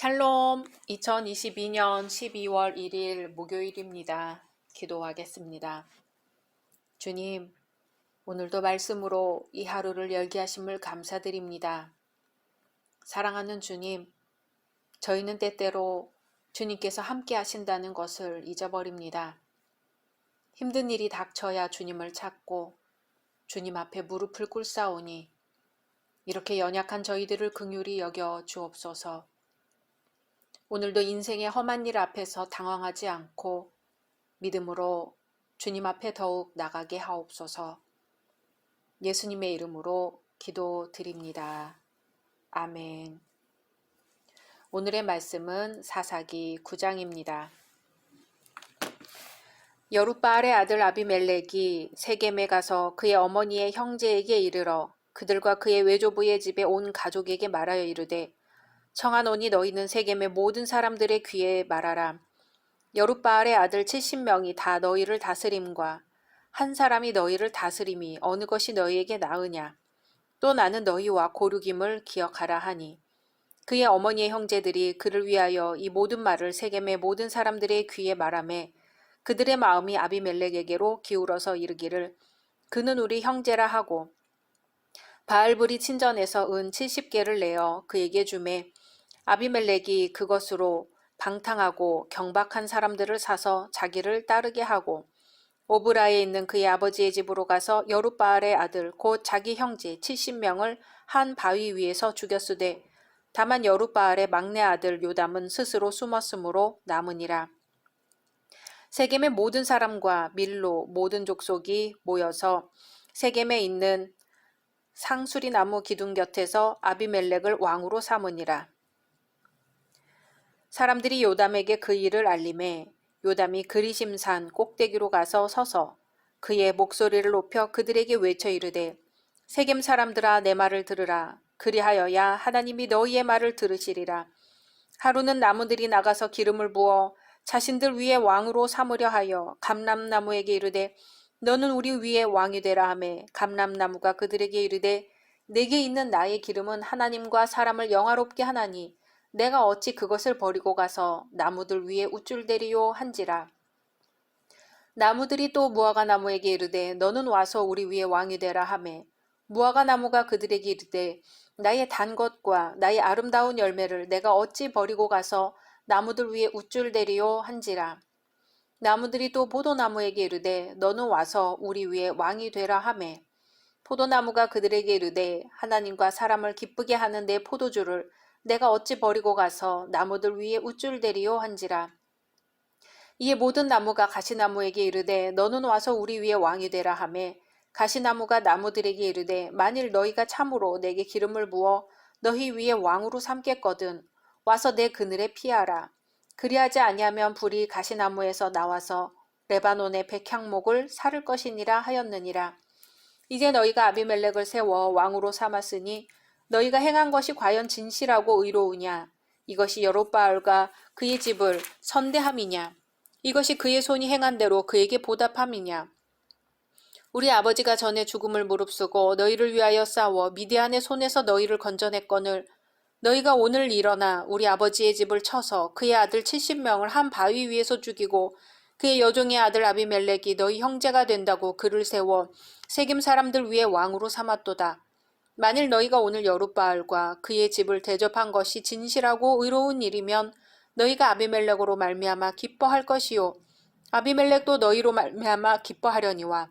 샬롬, 2022년 12월 1일 목요일입니다. 기도하겠습니다. 주님, 오늘도 말씀으로 이 하루를 열게 하심을 감사드립니다. 사랑하는 주님, 저희는 때때로 주님께서 함께 하신다는 것을 잊어버립니다. 힘든 일이 닥쳐야 주님을 찾고 주님 앞에 무릎을 꿇사오니 이렇게 연약한 저희들을 긍휼히 여겨 주옵소서. 오늘도 인생의 험한 일 앞에서 당황하지 않고 믿음으로 주님 앞에 더욱 나가게 하옵소서. 예수님의 이름으로 기도드립니다. 아멘. 오늘의 말씀은 사사기 9장입니다. 여룻바알의 아들 아비멜렉이 세겜에 가서 그의 어머니의 형제에게 이르러 그들과 그의 외조부의 집에 온 가족에게 말하여 이르되 청하노니 너희는 세겜의 모든 사람들의 귀에 말하라. 여룻바알의 아들 70명이 다 너희를 다스림과 한 사람이 너희를 다스림이 어느 것이 너희에게 나으냐. 또 나는 너희와 고륙임을 기억하라 하니 그의 어머니의 형제들이 그를 위하여 이 모든 말을 세겜의 모든 사람들의 귀에 말하매 그들의 마음이 아비멜렉에게로 기울어서 이르기를 그는 우리 형제라 하고 바알불이 친전에서 은 70개를 내어 그에게 주매 아비멜렉이 그것으로 방탕하고 경박한 사람들을 사서 자기를 따르게 하고 오브라에 있는 그의 아버지의 집으로 가서 여룻바알의 아들 곧 자기 형제 70명을 한 바위 위에서 죽였으되 다만 여룻바알의 막내 아들 요담은 스스로 숨었으므로 남으니라. 세겜의 모든 사람과 밀로 모든 족속이 모여서 세겜에 있는 상수리 나무 기둥 곁에서 아비멜렉을 왕으로 삼으니라. 사람들이 요담에게 그 일을 알림해 요담이 그리심산 꼭대기로 가서 서서 그의 목소리를 높여 그들에게 외쳐 이르되 세겜 사람들아 내 말을 들으라. 그리하여야 하나님이 너희의 말을 들으시리라. 하루는 나무들이 나가서 기름을 부어 자신들 위에 왕으로 삼으려 하여 감람나무에게 이르되 너는 우리 위에 왕이 되라 하매 감람나무가 그들에게 이르되 내게 있는 나의 기름은 하나님과 사람을 영화롭게 하나니 내가 어찌 그것을 버리고 가서 나무들 위에 우쭐대리요 한지라. 나무들이 또 무화과 나무에게 이르되 너는 와서 우리 위에 왕이 되라 하매 무화과 나무가 그들에게 이르되 나의 단 것과 나의 아름다운 열매를 내가 어찌 버리고 가서 나무들 위에 우쭐대리요 한지라. 나무들이 또 포도나무에게 이르되 너는 와서 우리 위에 왕이 되라 하매 포도나무가 그들에게 이르되 하나님과 사람을 기쁘게 하는 내 포도주를 내가 어찌 버리고 가서 나무들 위에 우쭐대리요 한지라. 이에 모든 나무가 가시나무에게 이르되 너는 와서 우리 위에 왕이 되라 하매 가시나무가 나무들에게 이르되 만일 너희가 참으로 내게 기름을 부어 너희 위에 왕으로 삼겠거든 와서 내 그늘에 피하라. 그리하지 아니하면 불이 가시나무에서 나와서 레바논의 백향목을 사를 것이니라 하였느니라. 이제 너희가 아비멜렉을 세워 왕으로 삼았으니 너희가 행한 것이 과연 진실하고 의로우냐? 이것이 여롯바알과 그의 집을 선대함이냐? 이것이 그의 손이 행한 대로 그에게 보답함이냐? 우리 아버지가 전에 죽음을 무릅쓰고 너희를 위하여 싸워 미디안의 손에서 너희를 건져냈거늘 너희가 오늘 일어나 우리 아버지의 집을 쳐서 그의 아들 70명을 한 바위 위에서 죽이고 그의 여종의 아들 아비멜렉이 너희 형제가 된다고 그를 세워 세겜 사람들 위에 왕으로 삼았도다. 만일 너희가 오늘 여룻바알과 그의 집을 대접한 것이 진실하고 의로운 일이면 너희가 아비멜렉으로 말미암아 기뻐할 것이요 아비멜렉도 너희로 말미암아 기뻐하려니와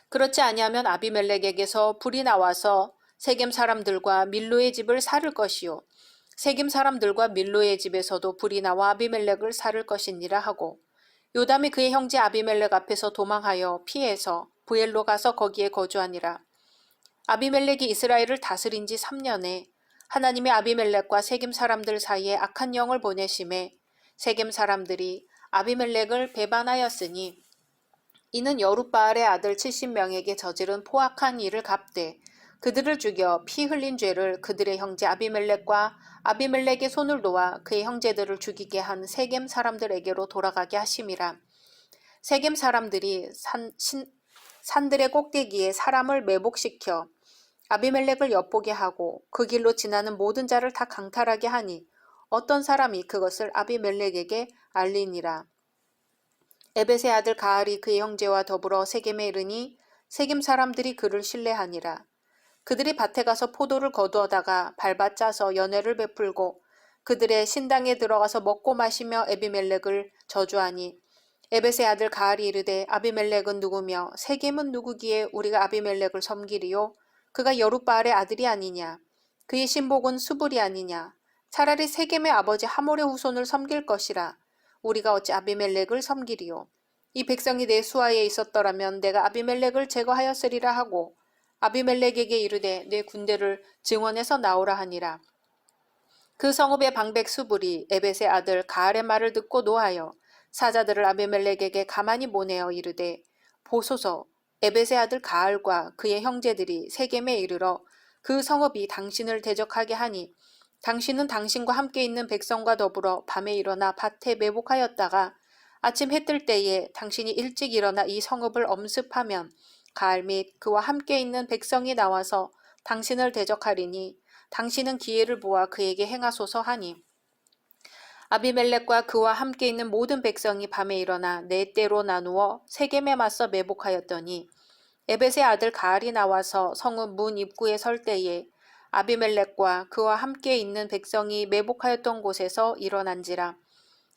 그렇지 아니하면 아비멜렉에게서 불이 나와서 세겜 사람들과 밀로의 집을 살을 것이요 세겜 사람들과 밀로의 집에서도 불이 나와 아비멜렉을 살을 것이니라 하고 요담이 그의 형제 아비멜렉 앞에서 도망하여 피해서 부엘로 가서 거기에 거주하니라. 아비멜렉이 이스라엘을 다스린 지 3년에 하나님의 아비멜렉과 세겜 사람들 사이에 악한 영을 보내심에 세겜 사람들이 아비멜렉을 배반하였으니 이는 여룻바알의 아들 70명에게 저지른 포악한 일을 갚되 그들을 죽여 피 흘린 죄를 그들의 형제 아비멜렉과 아비멜렉의 손을 놓아 그의 형제들을 죽이게 한 세겜 사람들에게로 돌아가게 하심이라. 세겜 사람들이 산들의 꼭대기에 사람을 매복시켜 아비멜렉을 엿보게 하고 그 길로 지나는 모든 자를 다 강탈하게 하니 어떤 사람이 그것을 아비멜렉에게 알리니라. 에벳의 아들 가알이 그의 형제와 더불어 세겜에 이르니 세겜 사람들이 그를 신뢰하니라. 그들이 밭에 가서 포도를 거두어다가 밟아 짜서 연회를 베풀고 그들의 신당에 들어가서 먹고 마시며 아비멜렉을 저주하니 에벳의 아들 가알이 이르되 아비멜렉은 누구며 세겜은 누구기에 우리가 아비멜렉을 섬기리요? 그가 여룻바알의 아들이 아니냐? 그의 신복은 수불이 아니냐? 차라리 세겜의 아버지 하몰의 후손을 섬길 것이라. 우리가 어찌 아비멜렉을 섬기리요? 이 백성이 내 수하에 있었더라면 내가 아비멜렉을 제거하였으리라 하고 아비멜렉에게 이르되 내 군대를 증원해서 나오라 하니라. 그 성읍의 방백 수불이 에벳의 아들 가알의 말을 듣고 노하여 사자들을 아비멜렉에게 가만히 보내어 이르되 보소서 에벳의 아들 가알과 그의 형제들이 세겜에 이르러 그 성읍이 당신을 대적하게 하니 당신은 당신과 함께 있는 백성과 더불어 밤에 일어나 밭에 매복하였다가 아침 해 뜰 때에 당신이 일찍 일어나 이 성읍을 엄습하면 가알 및 그와 함께 있는 백성이 나와서 당신을 대적하리니 당신은 기회를 보아 그에게 행하소서 하니 아비멜렉과 그와 함께 있는 모든 백성이 밤에 일어나 네 때로 나누어 세겜에 맞서 매복하였더니 에벳의 아들 가알이 나와서 성읍 문 입구에 설 때에 아비멜렉과 그와 함께 있는 백성이 매복하였던 곳에서 일어난지라.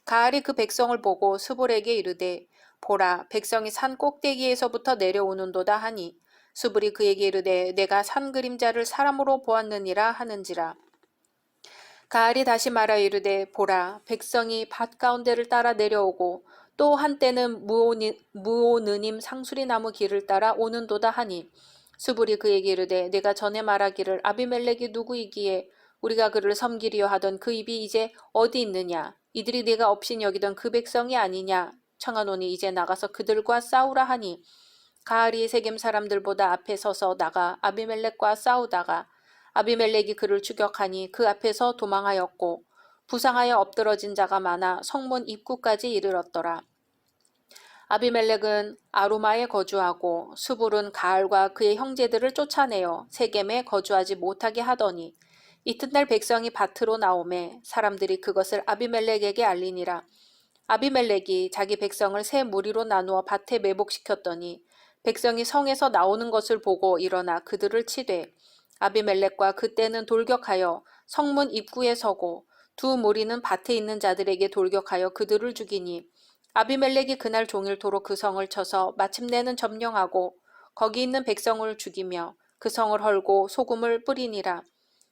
가알이 그 백성을 보고 스불에게 이르되 보라 백성이 산 꼭대기에서부터 내려오는도다 하니 스불이 그에게 이르되 내가 산 그림자를 사람으로 보았느니라 하는지라. 가알이 다시 말하여 이르되 보라 백성이 밭 가운데를 따라 내려오고 또 한때는 무오느님 상수리 나무 길을 따라 오는도다 하니 스불이 그에게 이르되 내가 전에 말하기를 아비멜렉이 누구이기에 우리가 그를 섬기려 하던 그 입이 이제 어디 있느냐 이들이 네가 업신 여기던 그 백성이 아니냐 청하노니 이제 나가서 그들과 싸우라 하니 가알이 세겜 사람들보다 앞에 서서 나가 아비멜렉과 싸우다가 아비멜렉이 그를 추격하니 그 앞에서 도망하였고 부상하여 엎드러진 자가 많아 성문 입구까지 이르렀더라. 아비멜렉은 아루마에 거주하고 스불은 가알과 그의 형제들을 쫓아내어 세겜에 거주하지 못하게 하더니 이튿날 백성이 밭으로 나오매 사람들이 그것을 아비멜렉에게 알리니라. 아비멜렉이 자기 백성을 세 무리로 나누어 밭에 매복시켰더니 백성이 성에서 나오는 것을 보고 일어나 그들을 치되 아비멜렉과 그때는 돌격하여 성문 입구에 서고 두 무리는 밭에 있는 자들에게 돌격하여 그들을 죽이니 아비멜렉이 그날 종일토록 그 성을 쳐서 마침내는 점령하고 거기 있는 백성을 죽이며 그 성을 헐고 소금을 뿌리니라.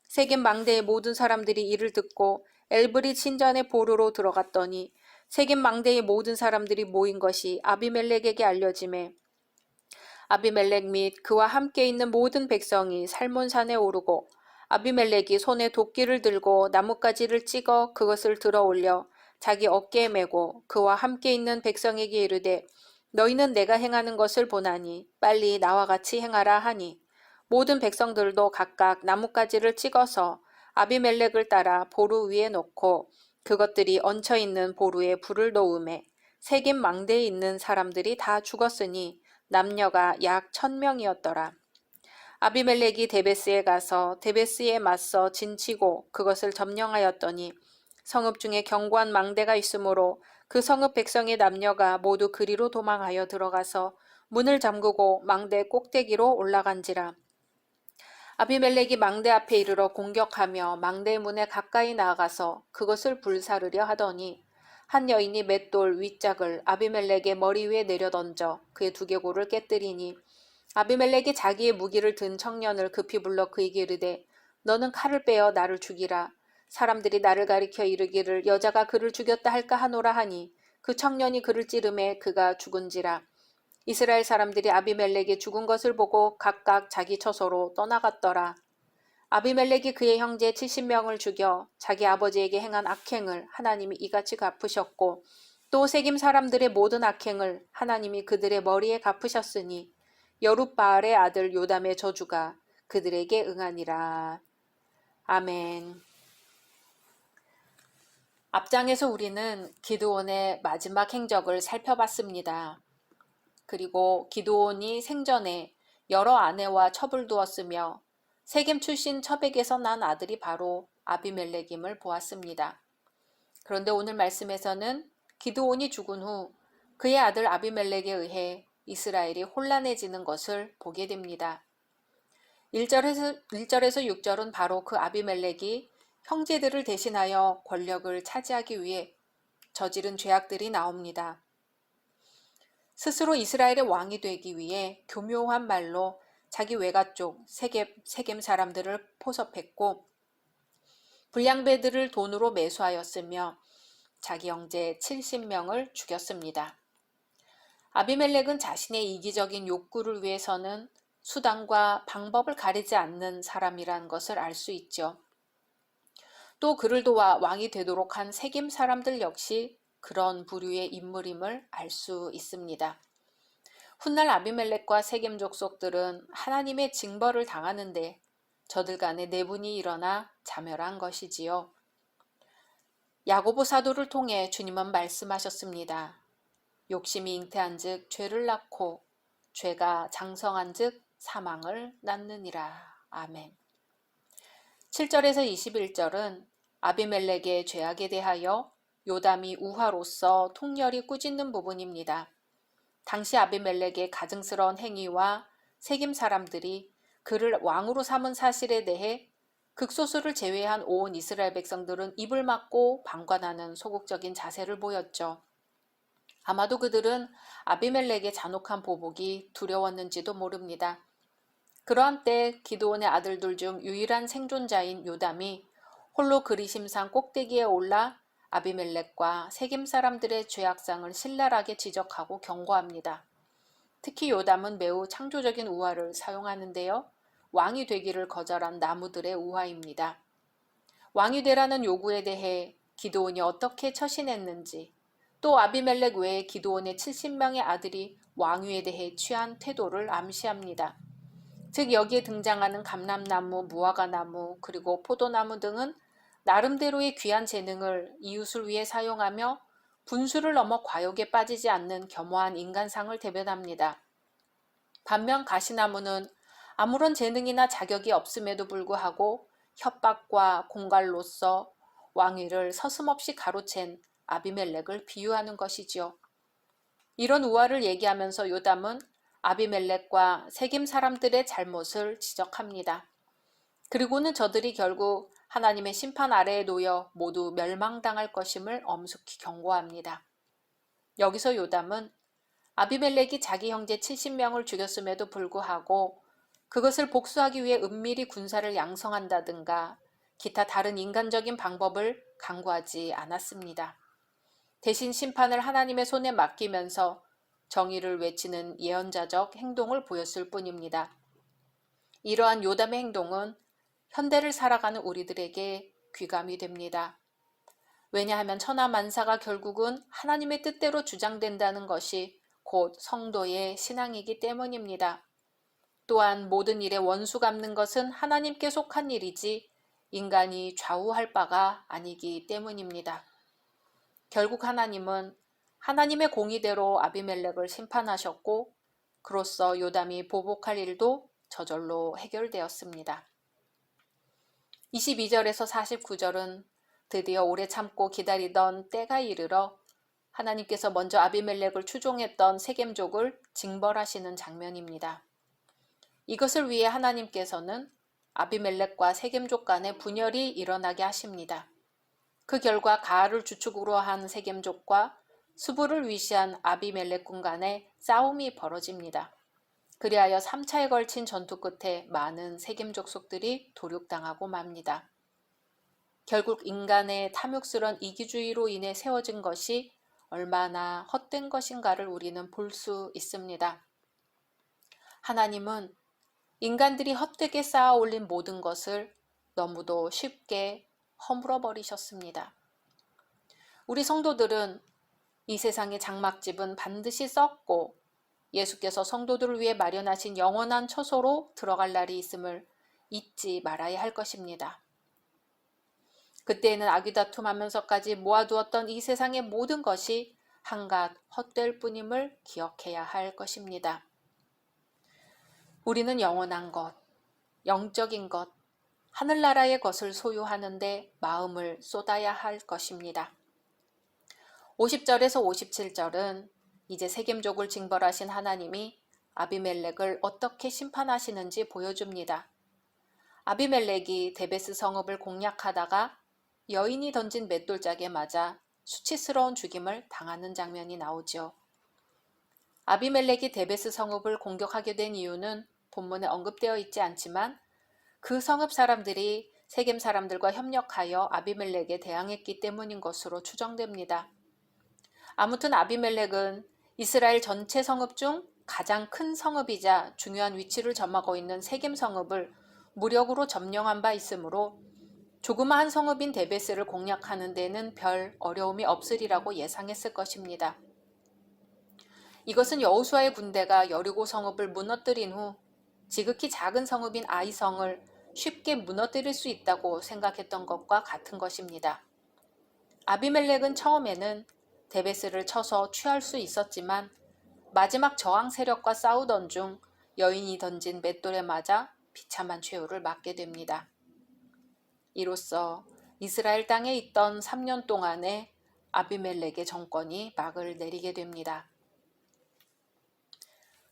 세겜 망대의 모든 사람들이 이를 듣고 엘브릿 신전의 보루로 들어갔더니 세겜 망대의 모든 사람들이 모인 것이 아비멜렉에게 알려지매 아비멜렉 및 그와 함께 있는 모든 백성이 살몬산에 오르고 아비멜렉이 손에 도끼를 들고 나뭇가지를 찍어 그것을 들어 올려 자기 어깨에 메고 그와 함께 있는 백성에게 이르되 너희는 내가 행하는 것을 보나니 빨리 나와 같이 행하라 하니 모든 백성들도 각각 나뭇가지를 찍어서 아비멜렉을 따라 보루 위에 놓고 그것들이 얹혀 있는 보루에 불을 놓음에 세겜 망대에 있는 사람들이 다 죽었으니 남녀가 약 1000명이었더라. 아비멜렉이 데베스에 가서 데베스에 맞서 진치고 그것을 점령하였더니 성읍 중에 견고한 망대가 있으므로 그 성읍 백성의 남녀가 모두 그리로 도망하여 들어가서 문을 잠그고 망대 꼭대기로 올라간지라. 아비멜렉이 망대 앞에 이르러 공격하며 망대의 문에 가까이 나아가서 그것을 불사르려 하더니 한 여인이 맷돌 윗짝을 아비멜렉의 머리 위에 내려던져 그의 두개골을 깨뜨리니 아비멜렉이 자기의 무기를 든 청년을 급히 불러 그에게 이르되 너는 칼을 빼어 나를 죽이라. 사람들이 나를 가리켜 이르기를 여자가 그를 죽였다 할까 하노라 하니 그 청년이 그를 찌르매 그가 죽은지라. 이스라엘 사람들이 아비멜렉이 죽은 것을 보고 각각 자기 처소로 떠나갔더라. 아비멜렉이 그의 형제 70명을 죽여 자기 아버지에게 행한 악행을 하나님이 이같이 갚으셨고 또 세겜 사람들의 모든 악행을 하나님이 그들의 머리에 갚으셨으니 여룻바알의 아들 요담의 저주가 그들에게 응하니라. 아멘. 앞장에서 우리는 기드온의 마지막 행적을 살펴봤습니다. 그리고 기드온이 생전에 여러 아내와 첩을 두었으며 세겜 출신 첩에게서 난 아들이 바로 아비멜렉임을 보았습니다. 그런데 오늘 말씀에서는 기드온이 죽은 후 그의 아들 아비멜렉에 의해 이스라엘이 혼란해지는 것을 보게 됩니다. 1절에서 6절은 바로 그 아비멜렉이 형제들을 대신하여 권력을 차지하기 위해 저지른 죄악들이 나옵니다. 스스로 이스라엘의 왕이 되기 위해 교묘한 말로 자기 외가 쪽 세겜 사람들을 포섭했고 불량배들을 돈으로 매수하였으며 자기 형제 70명을 죽였습니다. 아비멜렉은 자신의 이기적인 욕구를 위해서는 수단과 방법을 가리지 않는 사람이란 것을 알 수 있죠. 또 그를 도와 왕이 되도록 한 세겜 사람들 역시 그런 부류의 인물임을 알 수 있습니다. 훗날 아비멜렉과 세겜 족속들은 하나님의 징벌을 당하는데 저들 간에 내분이 일어나 자멸한 것이지요. 야고보 사도를 통해 주님은 말씀하셨습니다. 욕심이 잉태한즉 죄를 낳고 죄가 장성한즉 사망을 낳느니라. 아멘. 7절에서 21절은 아비멜렉의 죄악에 대하여 요담이 우화로서 통렬히 꾸짖는 부분입니다. 당시 아비멜렉의 가증스러운 행위와 세겜 사람들이 그를 왕으로 삼은 사실에 대해 극소수를 제외한 온 이스라엘 백성들은 입을 막고 방관하는 소극적인 자세를 보였죠. 아마도 그들은 아비멜렉의 잔혹한 보복이 두려웠는지도 모릅니다. 그러한 때 기드온의 아들들 중 유일한 생존자인 요담이 홀로 그리심산 꼭대기에 올라 아비멜렉과 세겜 사람들의 죄악상을 신랄하게 지적하고 경고합니다. 특히 요담은 매우 창조적인 우화를 사용하는데요. 왕이 되기를 거절한 나무들의 우화입니다. 왕이 되라는 요구에 대해 기드온이 어떻게 처신했는지, 또 아비멜렉 외에 기드온의 70명의 아들이 왕위에 대해 취한 태도를 암시합니다. 즉 여기에 등장하는 감람나무, 무화과나무, 그리고 포도나무 등은 나름대로의 귀한 재능을 이웃을 위해 사용하며 분수를 넘어 과욕에 빠지지 않는 겸허한 인간상을 대변합니다. 반면 가시나무는 아무런 재능이나 자격이 없음에도 불구하고 협박과 공갈로서 왕위를 서슴없이 가로챈 아비멜렉을 비유하는 것이지요. 이런 우화를 얘기하면서 요담은 아비멜렉과 세겜 사람들의 잘못을 지적합니다. 그리고는 저들이 결국 하나님의 심판 아래에 놓여 모두 멸망당할 것임을 엄숙히 경고합니다. 여기서 요담은 아비멜렉이 자기 형제 70명을 죽였음에도 불구하고 그것을 복수하기 위해 은밀히 군사를 양성한다든가 기타 다른 인간적인 방법을 강구하지 않았습니다. 대신 심판을 하나님의 손에 맡기면서 정의를 외치는 예언자적 행동을 보였을 뿐입니다. 이러한 요담의 행동은 현대를 살아가는 우리들에게 귀감이 됩니다. 왜냐하면 천하만사가 결국은 하나님의 뜻대로 주장된다는 것이 곧 성도의 신앙이기 때문입니다. 또한 모든 일에 원수 갚는 것은 하나님께 속한 일이지 인간이 좌우할 바가 아니기 때문입니다. 결국 하나님은 하나님의 공의대로 아비멜렉을 심판하셨고 그로써 요담이 보복할 일도 저절로 해결되었습니다. 22절에서 49절은 드디어 오래 참고 기다리던 때가 이르러 하나님께서 먼저 아비멜렉을 추종했던 세겜족을 징벌하시는 장면입니다. 이것을 위해 하나님께서는 아비멜렉과 세겜족 간에 분열이 일어나게 하십니다. 그 결과 가알을 주축으로 한 세겜족과 수부를 위시한 아비멜렉군 간에 싸움이 벌어집니다. 그리하여 3차에 걸친 전투 끝에 많은 세겜족 속들이 도륙당하고 맙니다. 결국 인간의 탐욕스런 이기주의로 인해 세워진 것이 얼마나 헛된 것인가를 우리는 볼 수 있습니다. 하나님은 인간들이 헛되게 쌓아 올린 모든 것을 너무도 쉽게 허물어 버리셨습니다. 우리 성도들은 이 세상의 장막집은 반드시 썩고 예수께서 성도들을 위해 마련하신 영원한 처소로 들어갈 날이 있음을 잊지 말아야 할 것입니다. 그때에는 아귀다툼하면서까지 모아두었던 이 세상의 모든 것이 한갓 헛될 뿐임을 기억해야 할 것입니다. 우리는 영원한 것, 영적인 것, 하늘나라의 것을 소유하는데 마음을 쏟아야 할 것입니다. 50절에서 57절은 이제 세겜족을 징벌하신 하나님이 아비멜렉을 어떻게 심판하시는지 보여줍니다. 아비멜렉이 데베스 성읍을 공략하다가 여인이 던진 맷돌짝에 맞아 수치스러운 죽임을 당하는 장면이 나오죠. 아비멜렉이 데베스 성읍을 공격하게 된 이유는 본문에 언급되어 있지 않지만 그 성읍 사람들이 세겜 사람들과 협력하여 아비멜렉에 대항했기 때문인 것으로 추정됩니다. 아무튼 아비멜렉은 이스라엘 전체 성읍 중 가장 큰 성읍이자 중요한 위치를 점하고 있는 세겜 성읍을 무력으로 점령한 바 있으므로 조그마한 성읍인 데베스를 공략하는 데는 별 어려움이 없으리라고 예상했을 것입니다. 이것은 여호수아의 군대가 여리고 성읍을 무너뜨린 후 지극히 작은 성읍인 아이성을 쉽게 무너뜨릴 수 있다고 생각했던 것과 같은 것입니다. 아비멜렉은 처음에는 데베스를 쳐서 취할 수 있었지만 마지막 저항 세력과 싸우던 중 여인이 던진 맷돌에 맞아 비참한 최후를 맞게 됩니다. 이로써 이스라엘 땅에 있던 3년 동안에 아비멜렉의 정권이 막을 내리게 됩니다.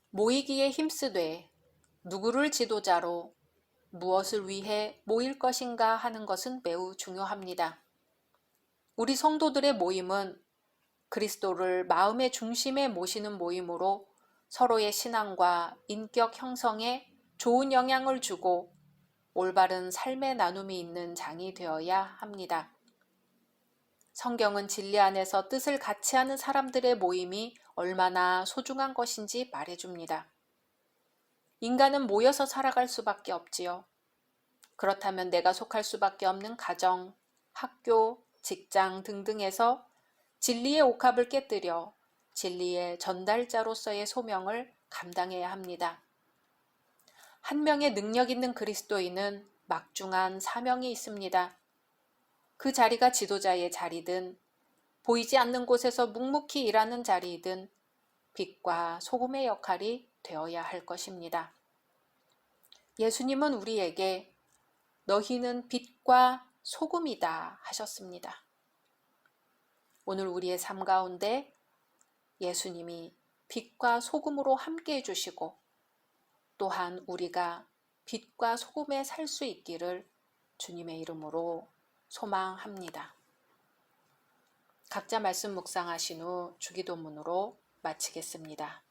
모이기에 힘쓰되 누구를 지도자로 무엇을 위해 모일 것인가 하는 것은 매우 중요합니다. 우리 성도들의 모임은 그리스도를 마음의 중심에 모시는 모임으로 서로의 신앙과 인격 형성에 좋은 영향을 주고 올바른 삶의 나눔이 있는 장이 되어야 합니다. 성경은 진리 안에서 뜻을 같이 하는 사람들의 모임이 얼마나 소중한 것인지 말해줍니다. 인간은 모여서 살아갈 수밖에 없지요. 그렇다면 내가 속할 수밖에 없는 가정, 학교, 직장 등등에서 진리의 옥합을 깨뜨려 진리의 전달자로서의 소명을 감당해야 합니다. 한 명의 능력 있는 그리스도인은 막중한 사명이 있습니다. 그 자리가 지도자의 자리든 보이지 않는 곳에서 묵묵히 일하는 자리이든 빛과 소금의 역할이 되어야 할 것입니다. 예수님은 우리에게 너희는 빛과 소금이다 하셨습니다. 오늘 우리의 삶 가운데 예수님이 빛과 소금으로 함께 해주시고 또한 우리가 빛과 소금에 살 수 있기를 주님의 이름으로 소망합니다. 각자 말씀 묵상하신 후 주기도문으로 마치겠습니다.